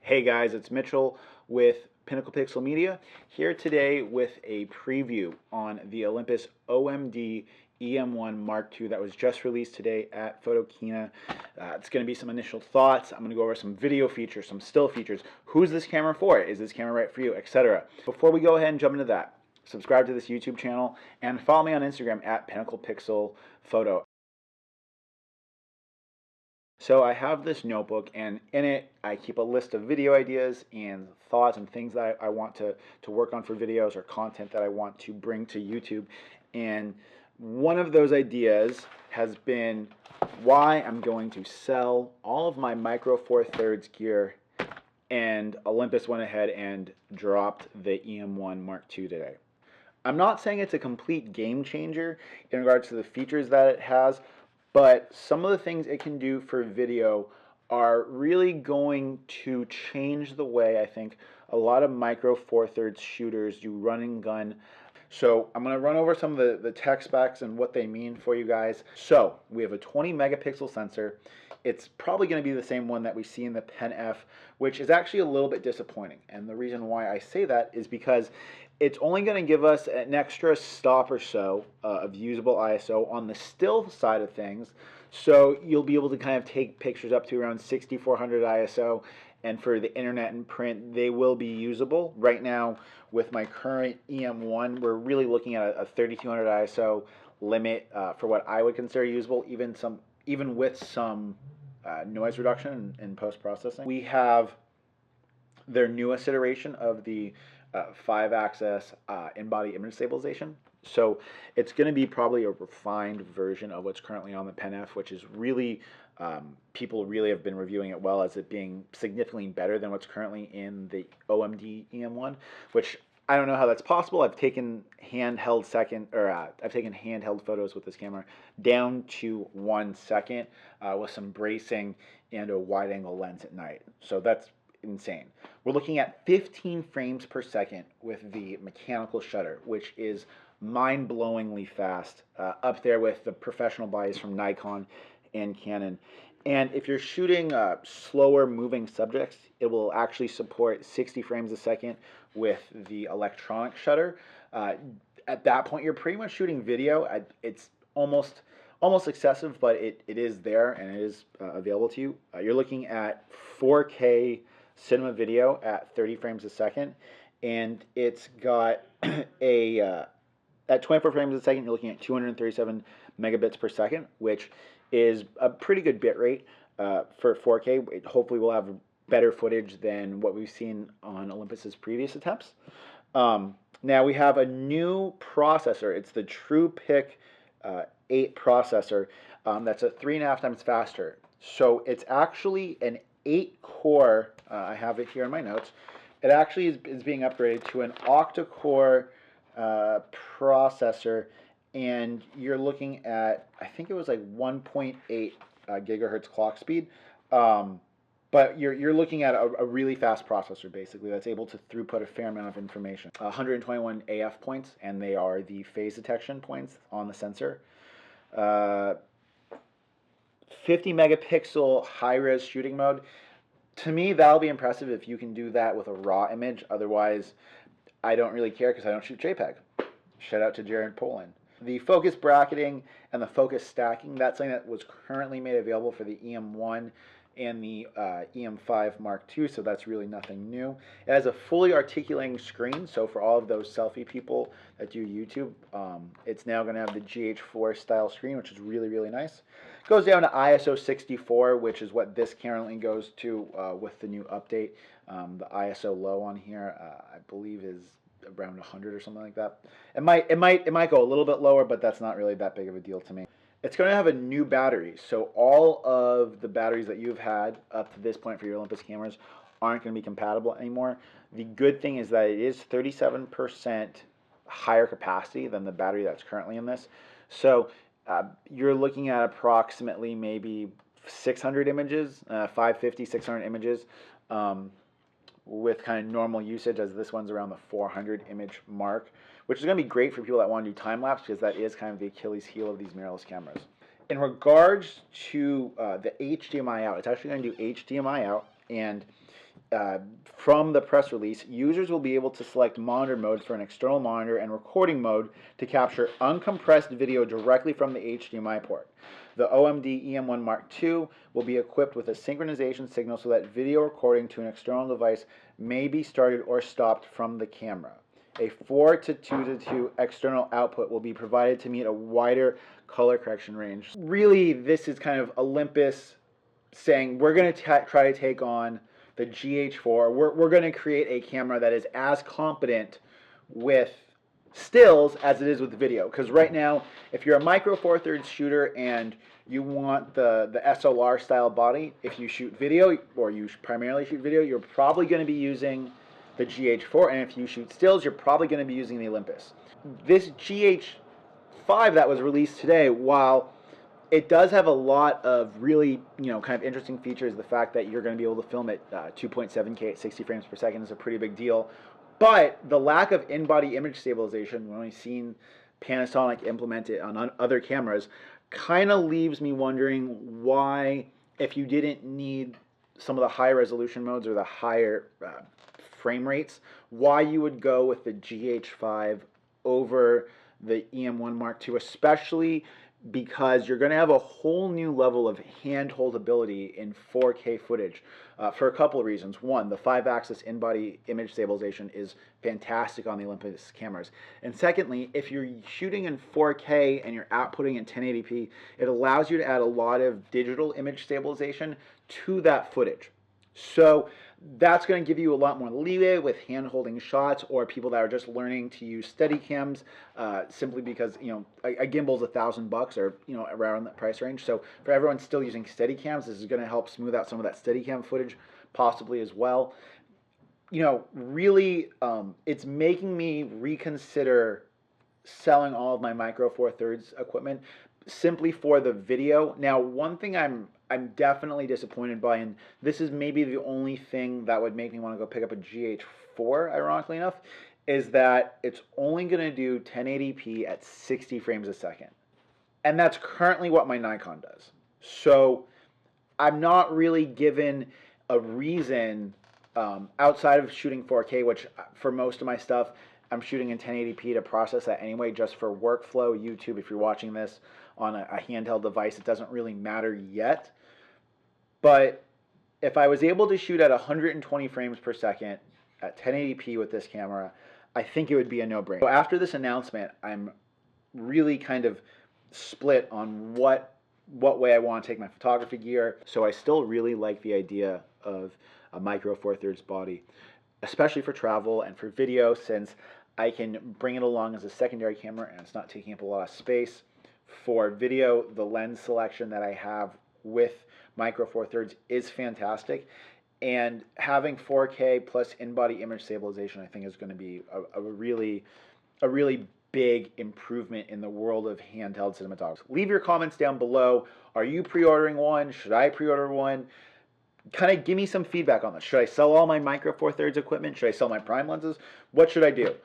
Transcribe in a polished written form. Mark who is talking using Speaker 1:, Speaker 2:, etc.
Speaker 1: Hey guys, it's Mitchell with Pinnacle Pixel Media, here today with a preview on the Olympus OMD E-M1 Mark II that was just released today at Photokina. It's going to be some initial thoughts. I'm going to go over some video features, some still features. Who's this camera for? Is this camera right for you? Etc. Before we go ahead and jump into that, subscribe to this YouTube channel and follow me on Instagram at Pinnacle Pixel Photo. So I have this notebook, and in it I keep a list of video ideas and thoughts and things that I want to work on for videos or content that I want to bring to YouTube. And one of those ideas has been why I'm going to sell all of my Micro Four Thirds gear, and Olympus went ahead and dropped the E-M1 Mark II today. I'm not saying it's a complete game changer in regards to the features that it has, but some of the things it can do for video are really going to change the way I think a lot of Micro Four Thirds shooters do run and gun. So I'm going to run over some of the tech specs and what they mean for you guys. So we have a 20 megapixel sensor. It's probably going to be the same one that we see in the Pen F, which is actually a little bit disappointing. And the reason why I say that is because it's only going to give us an extra stop or so of usable ISO on the still side of things. So you'll be able to kind of take pictures up to around 6400 ISO, and for the internet and print, they will be usable. Right now, with my current E-M1, we're really looking at a 3200 ISO limit for what I would consider usable, even with some noise reduction in post-processing. We have their newest iteration of the 5-axis in-body image stabilization. So it's going to be probably a refined version of what's currently on the Pen F, which is really, people really have been reviewing it well as it being significantly better than what's currently in the OMD E-M1, which I don't know how that's possible. I've taken handheld photos with this camera down to 1 second with some bracing and a wide-angle lens at night. So that's insane. We're looking at 15 frames per second with the mechanical shutter, which is mind-blowingly fast, up there with the professional bodies from Nikon and Canon. And if you're shooting slower moving subjects, it will actually support 60 frames a second with the electronic shutter. At that point, you're pretty much shooting video. It's almost excessive, but it is there and it is available to you. You're looking at 4K cinema video at 30 frames a second, and it's got at 24 frames a second, you're looking at 237 megabits per second, which is a pretty good bit rate for 4K. It hopefully will have better footage than what we've seen on Olympus's previous attempts. Now we have a new processor. It's the TruePic 8 processor that's a 3.5 times faster. So it's actually an 8-core, I have it here in my notes, it actually is being upgraded to an octa-core processor, and you're looking at, I think it was like 1.8 gigahertz clock speed, but you're looking at a really fast processor, basically, that's able to throughput a fair amount of information. 121 AF points, and they are the phase detection points on the sensor. 50 megapixel high-res shooting mode. To me, that'll be impressive if you can do that with a raw image. Otherwise, I don't really care because I don't shoot JPEG. Shout out to Jared Poland. The focus bracketing and the focus stacking, that's something that was currently made available for the E-M1 and the E-M5 Mark II, so that's really nothing new. It has a fully articulating screen, so for all of those selfie people that do YouTube, it's now going to have the GH4 style screen, which is really, really nice. It goes down to ISO 64, which is what this currently goes to with the new update. The ISO low on here, I believe, is around 100 or something like that. It might go a little bit lower, but that's not really that big of a deal to me. It's going to have a new battery, so all of the batteries that you've had up to this point for your Olympus cameras aren't going to be compatible anymore. The good thing is that it is 37% higher capacity than the battery that's currently in this. So you're looking at approximately maybe 600 images, 550, 600 images, with kind of normal usage, as this one's around the 400 image mark, which is going to be great for people that want to do time-lapse, because that is kind of the Achilles heel of these mirrorless cameras. In regards to the HDMI out, it's actually going to do HDMI out, and From the press release, users will be able to select monitor modes for an external monitor and recording mode to capture uncompressed video directly from the HDMI port. The OMD E-M1 Mark II will be equipped with a synchronization signal so that video recording to an external device may be started or stopped from the camera. A 4:2:2 external output will be provided to meet a wider color correction range. Really, this is kind of Olympus saying we're going to try to take on the GH4. We're going to create a camera that is as competent with stills as it is with video. Because right now, if you're a micro four thirds shooter and you want the SLR style body, if you shoot video or you primarily shoot video, you're probably going to be using the GH4, and if you shoot stills, you're probably going to be using the Olympus. This GH5 that was released today, while it does have a lot of really, kind of interesting features. The fact that you're going to be able to film at 2.7K at 60 frames per second is a pretty big deal. But the lack of in-body image stabilization, when we've seen Panasonic implement it on other cameras, kind of leaves me wondering why, if you didn't need some of the higher resolution modes or the higher frame rates, why you would go with the GH5 over the E-M1 Mark II, especially because you're going to have a whole new level of hand-hold ability in 4K footage for a couple of reasons. One, the 5-axis in-body image stabilization is fantastic on the Olympus cameras. And secondly, if you're shooting in 4K and you're outputting in 1080p, it allows you to add a lot of digital image stabilization to that footage. So that's going to give you a lot more leeway with hand-holding shots, or people that are just learning to use Steadicams, simply because a gimbal's $1,000 or around that price range. So for everyone still using Steadicams, this is going to help smooth out some of that Steadicam footage, possibly as well. Really, it's making me reconsider selling all of my Micro Four Thirds equipment simply for the video. Now, one thing I'm definitely disappointed by, and this is maybe the only thing that would make me want to go pick up a GH4, ironically enough, is that it's only going to do 1080p at 60 frames a second. And that's currently what my Nikon does. So I'm not really given a reason outside of shooting 4K, which for most of my stuff, I'm shooting in 1080p to process that anyway, just for workflow. YouTube, if you're watching this on a handheld device, it doesn't really matter yet. But if I was able to shoot at 120 frames per second at 1080p with this camera, I think it would be a no-brainer. So after this announcement, I'm really kind of split on what way I want to take my photography gear. So I still really like the idea of a Micro Four Thirds body, especially for travel and for video, since I can bring it along as a secondary camera and it's not taking up a lot of space. For video, the lens selection that I have with Micro Four Thirds is fantastic, and having 4K plus in-body image stabilization, I think, is going to be a really big improvement in the world of handheld cinematography. Leave your comments down below. Are you pre-ordering one? Should I pre-order one? Kind of give me some feedback on this. Should I sell all my Micro Four Thirds equipment? Should I sell my prime lenses? What should I do?